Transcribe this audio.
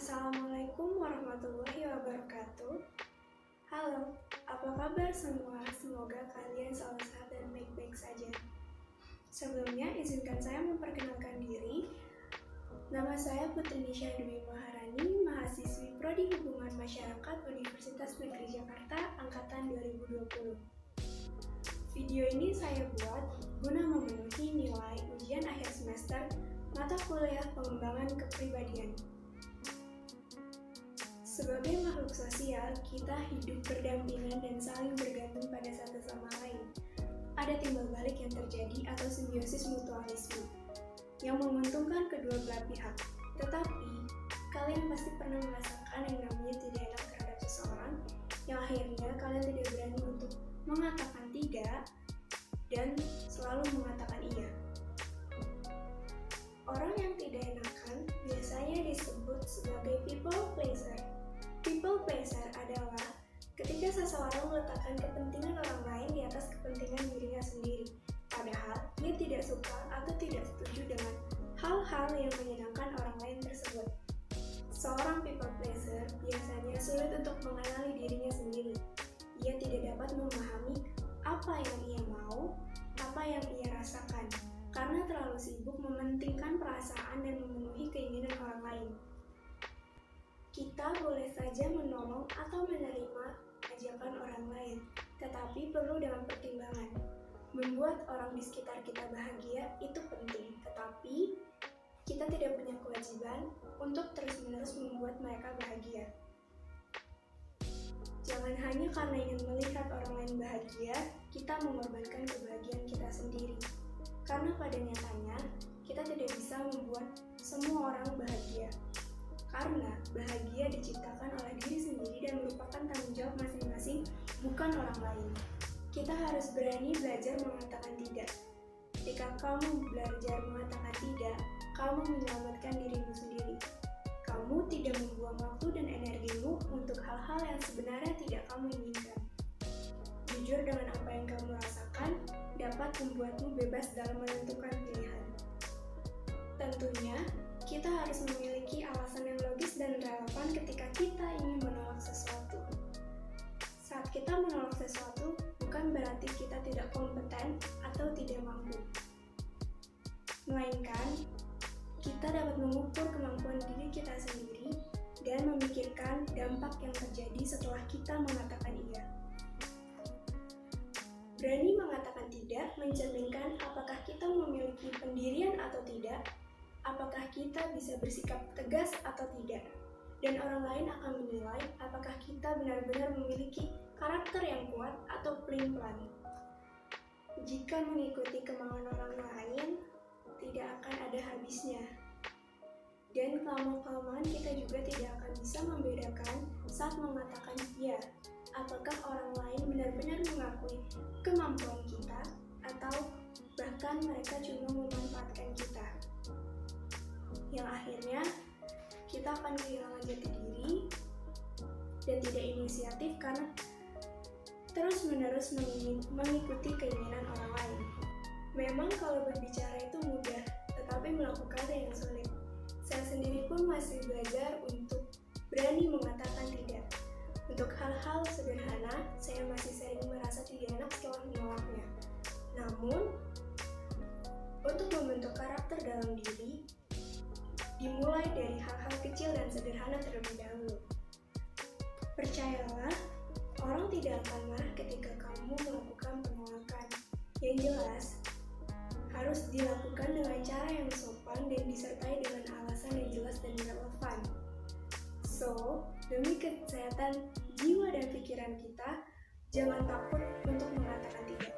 Assalamualaikum warahmatullahi wabarakatuh. Halo, apa kabar semua? Semoga kalian selalu sehat dan baik-baik saja. Sebelumnya, izinkan saya memperkenalkan diri. Nama saya Putri Nisha Dwi Maharani, mahasiswi Prodi Hubungan Masyarakat Universitas Negeri Jakarta, Angkatan 2020. Video ini saya buat guna memenuhi nilai ujian akhir semester mata kuliah pengembangan kepribadian. Sebagai makhluk sosial, kita hidup berdampingan dan saling bergantung pada satu sama lain. Ada timbal balik yang terjadi atau simbiosis mutualisme yang menguntungkan kedua belah pihak. Tetapi, kalian pasti pernah merasakan yang namanya tidak enak terhadap seseorang yang akhirnya kalian tidak berani untuk mengatakan tidak dan selalu mengatakan iya. Orang yang tidak enakan biasanya disebut sebagai people pleaser. People pleaser adalah ketika seseorang meletakkan kepentingan orang lain di atas kepentingan dirinya sendiri, padahal dia tidak suka atau tidak setuju dengan hal-hal yang menyenangkan orang lain tersebut. Seorang people pleaser biasanya sulit untuk mengenali dirinya sendiri. Ia tidak dapat memahami apa yang ia mau, apa yang ia rasakan, karena terlalu sibuk mementingkan perasaan dan memenuhi keinginan orang lain. Kita boleh saja menolong atau menerima ajakan orang lain, tetapi perlu dengan pertimbangan. Membuat orang di sekitar kita bahagia itu penting, tetapi kita tidak punya kewajiban untuk terus-menerus membuat mereka bahagia. Jangan hanya karena ingin melihat orang lain bahagia, kita mengorbankan kebahagiaan kita sendiri. Karena pada nyatanya, kita tidak bisa membuat semua orang bahagia. Karena bahagia diciptakan oleh diri sendiri dan merupakan tanggung jawab masing-masing, bukan orang lain. Kita harus berani belajar mengatakan tidak. Ketika kamu belajar mengatakan tidak, kamu menyelamatkan dirimu sendiri. Kamu tidak membuang waktu dan energimu untuk hal-hal yang sebenarnya tidak kamu inginkan. Jujur dengan apa yang kamu rasakan dapat membuatmu bebas dalam menentukan pilihan. Tentunya, kita harus memiliki alasan yang logis dan relevan ketika kita ingin menolak sesuatu. Saat kita menolak sesuatu, bukan berarti kita tidak kompeten atau tidak mampu. Melainkan, kita dapat mengukur kemampuan diri kita sendiri dan memikirkan dampak yang terjadi setelah kita mengatakan iya. Berani mengatakan tidak mencerminkan apakah kita memiliki pendirian atau tidak, apakah kita bisa bersikap tegas atau tidak, dan orang lain akan menilai apakah kita benar-benar memiliki karakter yang kuat atau pelin-pelan. Jika mengikuti kemauan orang lain, tidak akan ada habisnya. Dan kelamaan kita juga tidak akan bisa membedakan saat mengatakan iya, apakah orang lain benar-benar mengakui kemampuan kita atau bahkan mereka cuma memanfaatkan kita. Yang akhirnya kita akan kehilangan jati diri dan tidak inisiatif karena terus-menerus mengikuti keinginan orang lain. Memang kalau berbicara itu mudah, tetapi melakukannya yang sulit. Saya sendiri pun masih belajar untuk berani mengatakan tidak. Untuk hal-hal sederhana, saya masih sering merasa tidak enak setelah menolaknya. Namun, untuk membentuk karakter dalam diri, dimulai dari hal-hal kecil dan sederhana terlebih dahulu. Percayalah, orang tidak akan marah ketika kamu melakukan penolakan. Yang jelas, harus dilakukan dengan cara yang sopan dan disertai dengan alasan yang jelas dan relevan. So, demi kesehatan jiwa dan pikiran kita, jangan takut untuk mengatakan tidak.